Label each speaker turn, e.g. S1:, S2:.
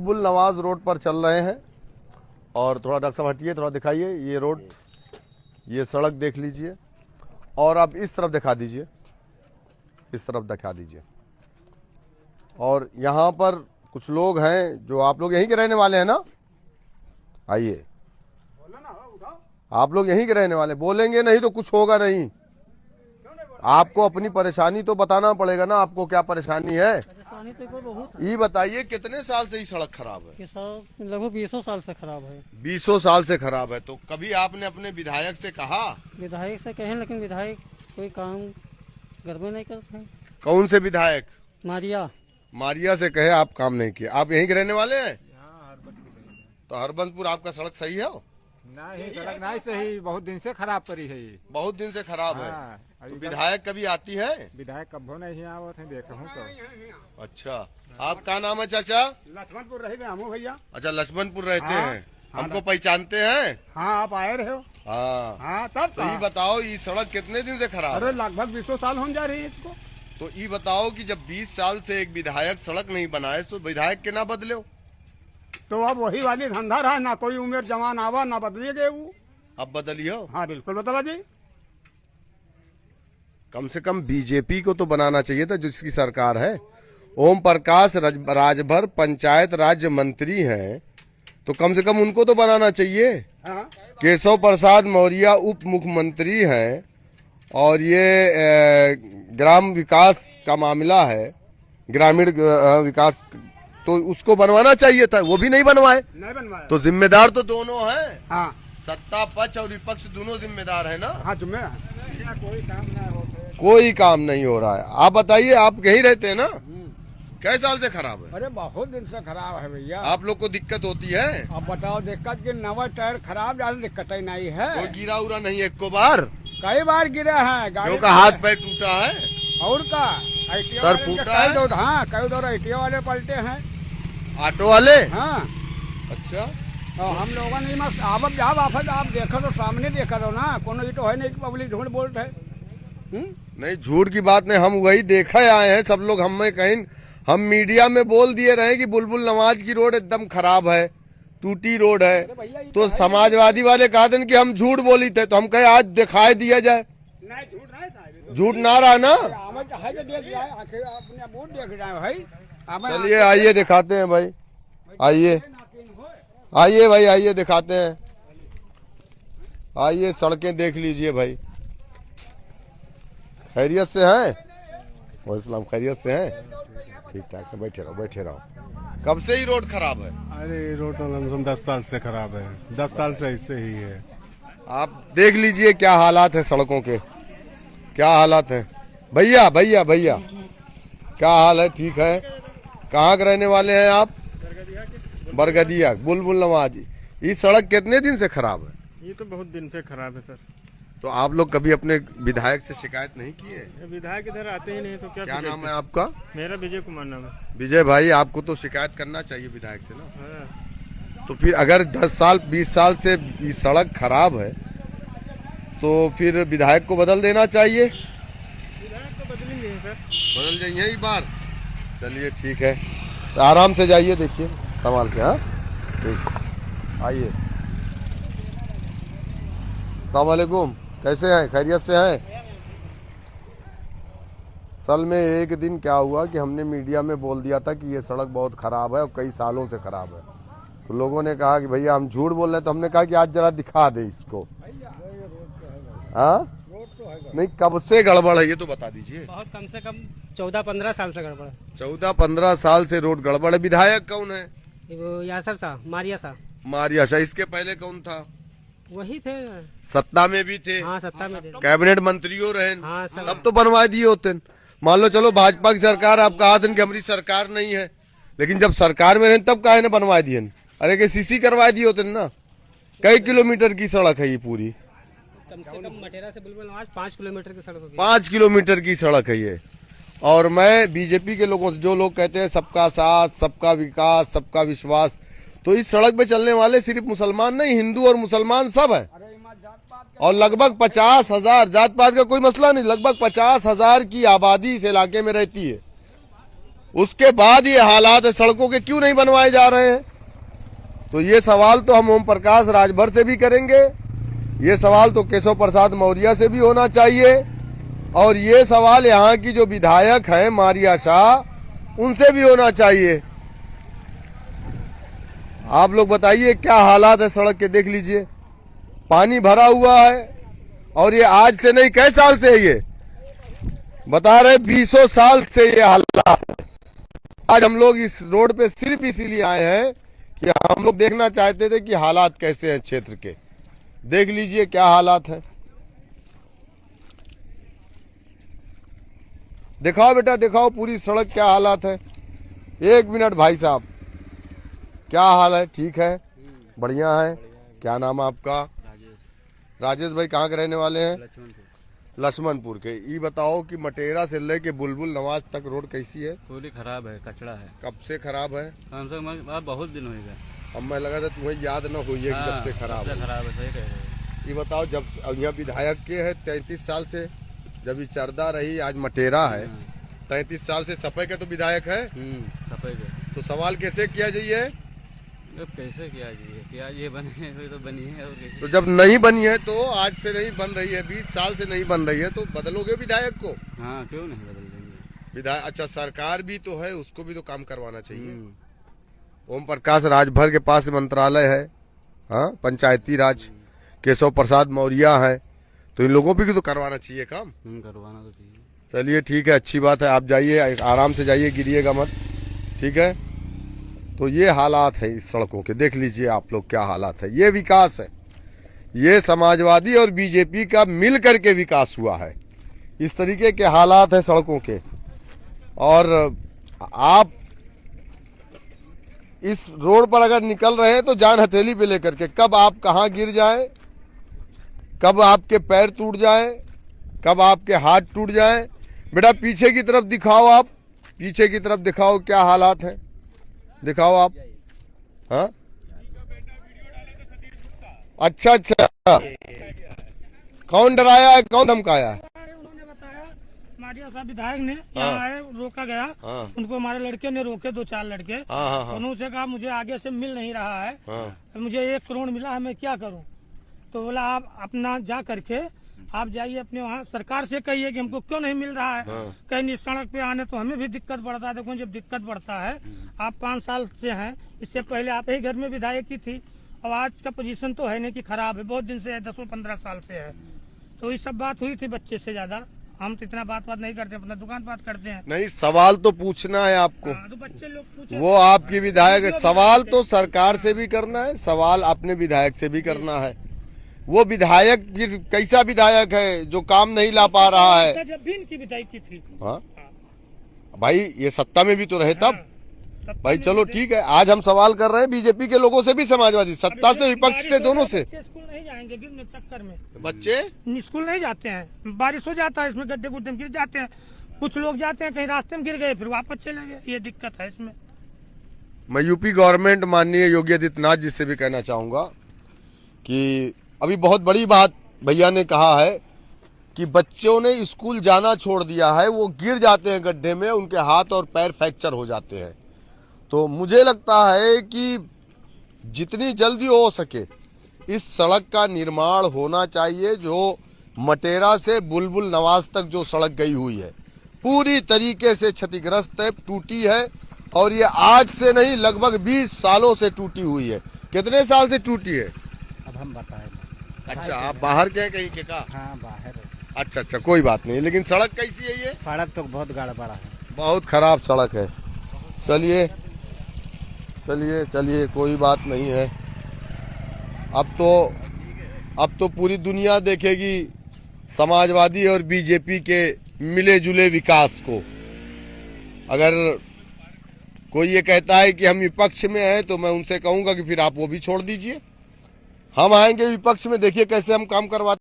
S1: Bull Nawaz road पर चल रहे हैं और थोड़ा डॉक्टर साहब हटिए, थोड़ा दिखाइए ये रोड, ये सड़क देख लीजिए और आप इस तरफ दिखा दीजिए, इस तरफ दिखा दीजिए। और यहाँ पर कुछ लोग हैं जो आप लोग यहीं के रहने वाले हैं ना, आइए आप लोग यहीं के रहने वाले, बोलेंगे नहीं तो कुछ होगा नहीं। आपको अपनी परेशानी तो बताना पड़ेगा ना, आपको क्या परेशानी है।
S2: परेशानी तो बहुत
S1: ये बताइए कितने साल से ये सड़क खराब है?
S2: लगभग 20 साल से खराब है।
S1: 20 साल से खराब है। तो कभी आपने अपने विधायक से कहा?
S2: विधायक से कहें लेकिन विधायक कोई काम घर में नहीं करते हैं।
S1: कौन से विधायक?
S2: मारिया
S1: से कहे आप काम नहीं किए। आप यहीं के रहने वाले हैं? तो हरबंसपुर आपका सड़क सही है?
S3: नहीं, सड़क नहीं सही, बहुत दिन से खराब पड़ी है ये।
S1: बहुत दिन से खराब है। तो विधायक कभी आती है?
S3: विधायक कब नहीं आवत है, देखा हूँ तो।
S1: अच्छा, आपका नाम है चाचा?
S3: लक्ष्मणपुर रहते हम भैया।
S1: अच्छा, लक्ष्मणपुर रहते हैं। हमको पहचानते हैं?
S3: हाँ, आप आए रहे हो।
S1: हाँ
S3: तब
S1: तो ये बताओ, ये सड़क कितने दिन से खराब है?
S3: लगभग 20 साल हो जा रही है इसको।
S1: तो ये बताओ कि जब 20 साल से एक विधायक सड़क नहीं बनाए तो विधायक के ना बदले हो?
S3: तो अब वही वाली धंधा रहा, ना कोई उम्र जवान आवा ना बदलिए गए वो।
S1: अब बदलियो?
S3: हाँ बिल्कुल बदला जी।
S1: कम से कम बीजेपी को तो बनाना चाहिए था, जिसकी सरकार है। ओम प्रकाश राजभर पंचायत राज्य मंत्री हैं, तो कम से कम उनको तो बनाना चाहिए।
S3: हाँ।
S1: केशव प्रसाद मौर्य उप मुख्यमंत्री हैं और ये ग्राम विकास का मामला है, ग्रामीण विकास, तो उसको बनवाना चाहिए था, वो भी नहीं बनवाए। तो जिम्मेदार तो दोनों हैं।
S3: हाँ।
S1: सत्ता पक्ष और विपक्ष दोनों जिम्मेदार है ना।
S3: हाँ,
S1: कोई काम नहीं हो रहा है। आप बताइए, आप यहीं रहते हैं ना? कै साल से खराब है?
S3: अरे बहुत दिन से खराब है भैया।
S1: आप लोग को दिक्कत होती है?
S3: अब बताओ, दिक्कत की नवा टायर खराब, ज्यादा दिक्कत ही नहीं है।
S1: कोई गिरा उरा नहीं एक को बार?
S3: कई बार गिरा है। गाड़ी
S1: का हाथ पैर टूटा है
S3: और का
S1: सर फूटा है?
S3: हाँ, कई दो ITA वाले पलटे हैं।
S1: ऑटो वाले?
S3: हाँ।
S1: अच्छा,
S3: तो हम लोगों ने मस्त आप जब आफत आप देखो तो सामने देखा दो ना, कोनो तो है नहीं पब्लिक झूठ बोलते है।
S1: नहीं, झूठ की बात नहीं, हम वही देखा आए हैं सब लोग। हमें कहीं हम मीडिया में बोल दिए रहे कि बुलबुल नवाज की रोड एकदम खराब है, टूटी रोड है, तो समाजवादी वाले कहा थे कि हम झूठ बोली थे, तो हम कहे आज दिखाई दिया जाए। झूठ ना रहा ना। चलिए आइए दिखाते हैं भाई, आइए आइए भाई, आइए दिखाते हैं। आइए सड़कें देख लीजिए भाई। खैरियत से हैं? वालेकुम, खैरियत से हैं? ठीक ठाक है, बैठे रहो बैठे रहो। कब से ही रोड खराब है?
S4: अरे रोड तो 10 साल से खराब है, 10 साल से ऐसे ही है।
S1: आप देख लीजिए क्या हालात है सड़कों के, क्या हालात है। भैया भैया भैया, क्या हाल है? ठीक है। कहाँ के रहने वाले हैं आप? बरगदिया। बुलबुल नवाज, ये सड़क कितने दिन से खराब है?
S4: ये तो बहुत दिन से खराब है सर।
S1: तो आप लोग कभी अपने विधायक से शिकायत नहीं किए?
S4: विधायक इधर आते ही नहीं तो क्या
S1: नाम है आपका?
S4: मेरा विजय कुमार नाम है।
S1: विजय भाई, आपको तो शिकायत करना चाहिए विधायक से ना।
S4: हाँ।
S1: तो फिर अगर 10 साल 20 साल से ये सड़क खराब है तो फिर विधायक को बदल देना चाहिए।
S4: विधायक तो बदलेंगे सर,
S1: बदल जाइए इस बार। चलिए ठीक है, तो आराम से जाइए, देखिए संभाल के। हाँ ठीक, आइए। अस्सलामुअलैकुम, कैसे हैं? खैरियत से हैं? असल में एक दिन क्या हुआ कि हमने मीडिया में बोल दिया था कि ये सड़क बहुत खराब है और कई सालों से खराब है। तो लोगों ने कहा कि भैया हम झूठ बोल रहे हैं, तो हमने कहा कि आज जरा दिखा दे इसको। हाँ नहीं, कब से गड़बड़ है ये तो बता दीजिए।
S2: बहुत कम से कम 14-15 साल से गड़बड़ है।
S1: 14-15 साल से रोड गड़बड़ है। विधायक कौन है?
S2: यासर साहब, मारिया
S1: साहब। इसके पहले कौन था?
S2: वही थे,
S1: सत्ता में भी थे।
S2: हाँ सत्ता में थे,
S1: कैबिनेट मंत्रियों रहे।
S2: हाँ,
S1: तब तो बनवा दिए होते। मान लो चलो भाजपा की सरकार, आप कहा था कि हमारी सरकार नहीं है, लेकिन जब सरकार में रहे तब काहे ने बनवा दिए? अरे के सीसी करवा दिए होते ना। कई किलोमीटर की सड़क है ये पूरी?
S2: कम से कम मटेरा से बुलबुल नवाज 5 किलोमीटर की सड़क होगी।
S1: 5 किलोमीटर की सड़क है ये। और मैं बीजेपी के लोगों से, जो लोग कहते हैं सबका साथ, सबका विकास, सबका विश्वास, तो इस सड़क पे चलने वाले सिर्फ मुसलमान नहीं, हिंदू और मुसलमान सब है। और लगभग 50,000, जात पात का कोई मसला नहीं, लगभग 50,000 की आबादी इस इलाके में रहती है। उसके बाद ये हालात है सड़कों के, क्यों नहीं बनवाए जा रहे हैं? तो ये सवाल तो हम ओम प्रकाश राजभर से भी करेंगे, ये सवाल तो केशव प्रसाद मौर्य से भी होना चाहिए, और ये सवाल यहाँ की जो विधायक हैं मारिया शाह उनसे भी होना चाहिए। आप लोग बताइए क्या हालात है सड़क के, देख लीजिए, पानी भरा हुआ है। और ये आज से नहीं, कई साल से है ये, बता रहे 20 साल से ये हालात है। आज हम लोग इस रोड पे सिर्फ इसीलिए आए हैं कि हम लोग देखना चाहते थे कि हालात कैसे हैं क्षेत्र के। देख लीजिए क्या हालात है, दिखाओ बेटा दिखाओ पूरी सड़क क्या हालात है। 1 मिनट भाई साहब, क्या हाल है? ठीक है, बढ़िया है। क्या नाम है आपका? राजेश भाई, कहाँ के रहने वाले हैं? लक्ष्मणपुर के। ये बताओ कि मटेरा से लेके बुलबुल नवाज तक रोड कैसी है?
S5: पूरी खराब है, कचड़ा है।
S1: कब से खराब है?
S5: कम से कम बहुत दिन हो गए।
S1: अब मैं लगा था तुम्हें याद न हुई है कि जब से खराब है।
S5: खराब है, सही कह रहे हैं।
S1: ये बताओ, जब यहाँ विधायक के है 33 साल से, जब ये चरदा रही, आज मटेरा है, 33 साल से सफाई का तो विधायक है।
S5: सफाई का
S1: तो सवाल कैसे किया जाइए?
S5: कैसे किया जाइए? क्या ये बने हुई तो बनी है, और कैसे?
S1: तो जब नहीं बनी है तो आज से नहीं बन रही है, 20 साल से नहीं बन रही है, तो बदलोगे विधायक को?
S5: हाँ, क्यों नहीं बदल देंगे?
S1: विधायक, अच्छा सरकार भी तो है, उसको भी तो काम करवाना चाहिए। ओम प्रकाश राजभर के पास मंत्रालय है, हाँ, पंचायती राज, केशव प्रसाद मौर्य है, तो इन लोगों पे भी तो करवाना चाहिए काम।
S5: करवाना तो चाहिए।
S1: चलिए ठीक है, अच्छी बात है, आप जाइए, आराम से जाइए, गिरिएगा मत, ठीक है। तो ये हालात है इस सड़कों के, देख लीजिए आप लोग क्या हालात है। ये विकास है, ये समाजवादी और बीजेपी का मिल करके विकास हुआ है। इस तरीके के हालात है सड़कों के, और आप इस रोड पर अगर निकल रहे हैं तो जान हथेली पे लेकर के, कब आप कहाँ गिर जाए, कब आपके पैर टूट जाए, कब आपके हाथ टूट जाए। बेटा पीछे की तरफ दिखाओ, आप पीछे की तरफ दिखाओ क्या हालात हैं, दिखाओ आप। हाँ, अच्छा अच्छा, कौन डराया है, कौन धमकाया है?
S6: उन्होंने बताया, मारिया साहब विधायक ने यहाँ आए, रोका गया।
S1: हाँ।
S6: उनको हमारे लड़के ने रोके, 2-4 लड़के।
S1: हाँ।
S6: उन्होंने कहा मुझे आगे से मिल नहीं रहा है,
S1: हाँ।
S6: मुझे 1 करोड़ मिला है, मैं क्या करूं? तो बोला आप अपना जा करके आप जाइए अपने वहाँ सरकार से कहिए कि हमको क्यों नहीं मिल रहा है। कहीं इस सड़क पे आने तो हमें भी दिक्कत पड़ता है। देखो जब दिक्कत पड़ता है, आप 5 साल से हैं, इससे पहले आप ही घर में विधायक की थी, और आज का पोजीशन तो है नहीं कि खराब है, बहुत दिन से है, 10-15 साल से है। तो ये सब बात हुई थी बच्चे से ज्यादा, हम तो इतना बात नहीं करते, अपना दुकान बात करते हैं।
S1: नहीं, सवाल तो पूछना है आपको।
S6: तो बच्चे लोग पूछे,
S1: वो आपकी विधायक है, सवाल तो सरकार से भी करना है, सवाल अपने विधायक से भी करना है। वो विधायक फिर कैसा विधायक है जो काम नहीं ला पा रहा है?
S6: जब भी इनकी विधायक की थी।
S1: हाँ भाई, ये सत्ता में भी तो रहे तब। भाई
S6: में
S1: चलो ठीक है, आज हम सवाल कर रहे हैं बीजेपी के लोगों से भी, समाजवादी, सत्ता से, विपक्ष से, दोनों से।
S6: बच्चे स्कूल नहीं जाएंगे गिरने चक्कर में,
S1: बच्चे
S6: स्कूल नहीं जाते हैं, बारिश हो जाता है, इसमें गड्ढे गुड्ढे में गिर जाते हैं। कुछ लोग जाते हैं कहीं रास्ते में गिर गए, फिर वापस चले गए, ये दिक्कत है इसमें।
S1: मैं यूपी गवर्नमेंट माननीय योगी आदित्यनाथ जी से भी कहना चाहूंगा कि अभी बहुत बड़ी बात भैया ने कहा है कि बच्चों ने स्कूल जाना छोड़ दिया है, वो गिर जाते हैं गड्ढे में, उनके हाथ और पैर फ्रैक्चर हो जाते हैं। तो मुझे लगता है कि जितनी जल्दी हो सके इस सड़क का निर्माण होना चाहिए, जो मटेरा से बुलबुल नवाज तक जो सड़क गई हुई है पूरी तरीके से क्षतिग्रस्त है, टूटी है, और ये आज से नहीं लगभग 20 सालों से टूटी हुई है। कितने साल से टूटी है?
S2: अब हम बताएं।
S1: अच्छा, आप बाहर के हैं कहीं के का?
S2: हाँ, बाहर है।
S1: अच्छा अच्छा, कोई बात नहीं, लेकिन सड़क कैसी है ये?
S2: सड़क तो बहुत गड़बड़ा है,
S1: बहुत खराब सड़क है। चलिए चलिए चलिए, कोई बात नहीं है। अब तो पूरी दुनिया देखेगी समाजवादी और बीजेपी के मिले जुले विकास को। अगर कोई ये कहता है कि हम विपक्ष में हैं, तो मैं उनसे कहूंगा कि फिर आप वो भी छोड़ दीजिए, हम आएंगे विपक्ष में, देखिए कैसे हम काम करवाते